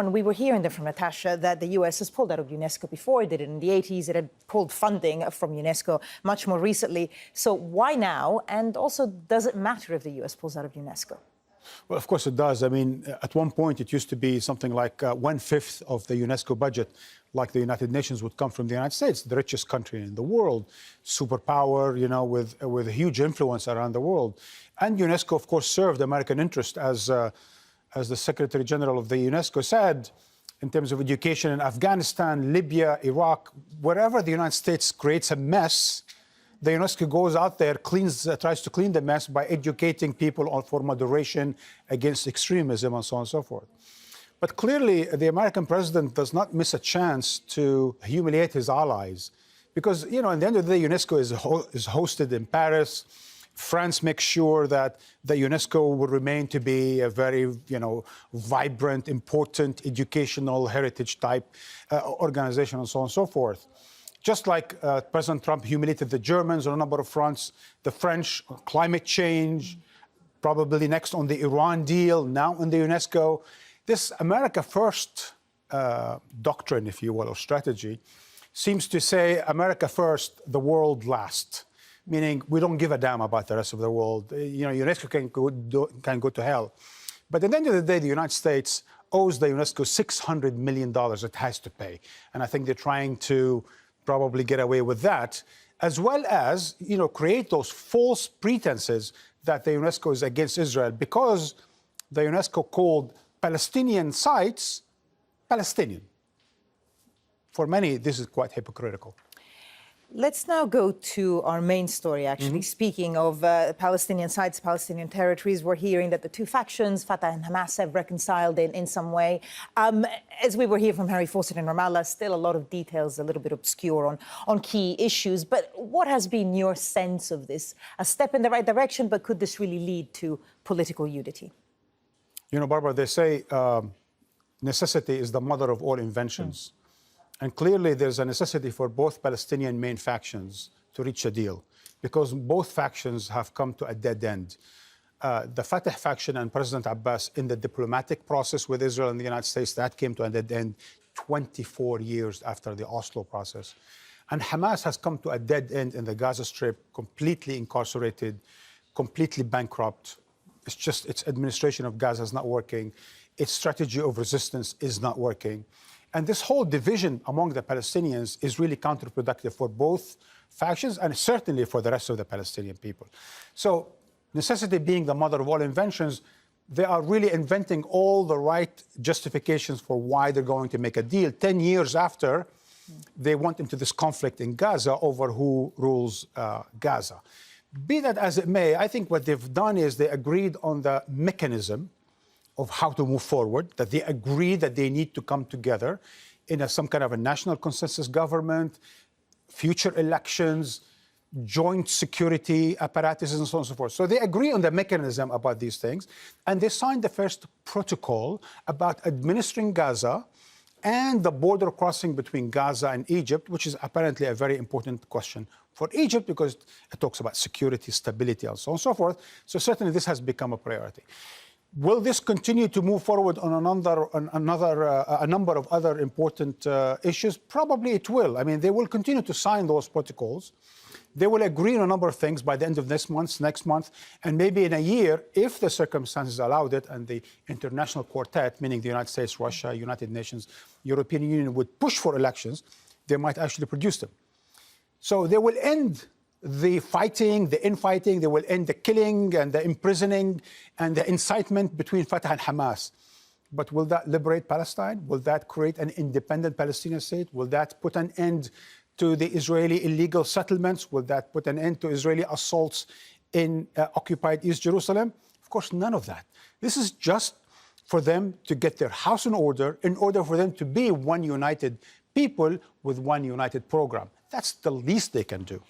And we were hearing from Natasha that the US has pulled out of UNESCO before. It did it in the 80s. It had pulled funding from UNESCO much more recently. So why now? And also, does it matter if the US pulls out of UNESCO? Well, of course it does. I mean, at one point, it used to be something like 1/5 of the UNESCO budget, like the United Nations, would come from the United States, the richest country in the world, superpower, you know, with a huge influence around the world. And UNESCO, of course, served American interest, as the Secretary General of the UNESCO said, in terms of education in Afghanistan, Libya, Iraq, wherever the United States creates a mess, the UNESCO goes out there, tries to clean the mess by educating people for moderation against extremism and so on and so forth. But clearly, the American president does not miss a chance to humiliate his allies. Because, you know, at the end of the day, UNESCO is hosted in Paris. France makes sure that the UNESCO will remain to be a very, you know, vibrant, important, educational, heritage-type organization and so on and so forth. Just like President Trump humiliated the Germans on a number of fronts, the French on climate change, probably next on the Iran deal, now in the UNESCO. This America First doctrine, if you will, or strategy, seems to say America first, the world last. Meaning we don't give a damn about the rest of the world. You know, UNESCO can go to hell. But at the end of the day, the United States owes the UNESCO $600 million it has to pay. And I think they're trying to probably get away with that, as well as, you know, create those false pretenses that the UNESCO is against Israel, because the UNESCO called Palestinian sites Palestinian. For many, this is quite hypocritical. Let's now go to our main story, actually. Speaking of Palestinian sites, Palestinian territories, we're hearing that the two factions, Fatah and Hamas, have reconciled in some way. As we were hearing from Harry Fawcett in Ramallah, still a lot of details, a little bit obscure on key issues. But what has been your sense of this? A step in the right direction, but could this really lead to political unity? You know, Barbara, they say necessity is the mother of all inventions. And clearly, there's a necessity for both Palestinian main factions to reach a deal, because both factions have come to a dead end. The Fatah faction and President Abbas, in the diplomatic process with Israel and the United States, that came to a dead end 24 years after the Oslo process. And Hamas has come to a dead end in the Gaza Strip, completely incarcerated, completely bankrupt. It's just its administration of Gaza is not working. Its strategy of resistance is not working. And this whole division among the Palestinians is really counterproductive for both factions and certainly for the rest of the Palestinian people. So, necessity being the mother of all inventions, they are really inventing all the right justifications for why they're going to make a deal 10 years after they went into this conflict in Gaza over who rules Gaza. Be that as it may, I think what they've done is they agreed on the mechanism of how to move forward, that they agree that they need to come together in some kind of a national consensus government, future elections, joint security apparatuses, and so on and so forth. So they agree on the mechanism about these things, and they signed the first protocol about administering Gaza and the border crossing between Gaza and Egypt, which is apparently a very important question for Egypt because it talks about security, stability, and so on and so forth. So certainly this has become a priority. Will this continue to move forward on a number of other important issues? Probably it will. I mean, they will continue to sign those protocols. They will agree on a number of things by the end of this month, next month, and maybe in a year, if the circumstances allowed it and the international quartet, meaning the United States, Russia, United Nations, European Union, would push for elections, they might actually produce them. So they will end the fighting, the infighting, they will end the killing and the imprisoning and the incitement between Fatah and Hamas. But will that liberate Palestine? Will that create an independent Palestinian state? Will that put an end to the Israeli illegal settlements? Will that put an end to Israeli assaults in occupied East Jerusalem? Of course, none of that. This is just for them to get their house in order for them to be one united people with one united program. That's the least they can do.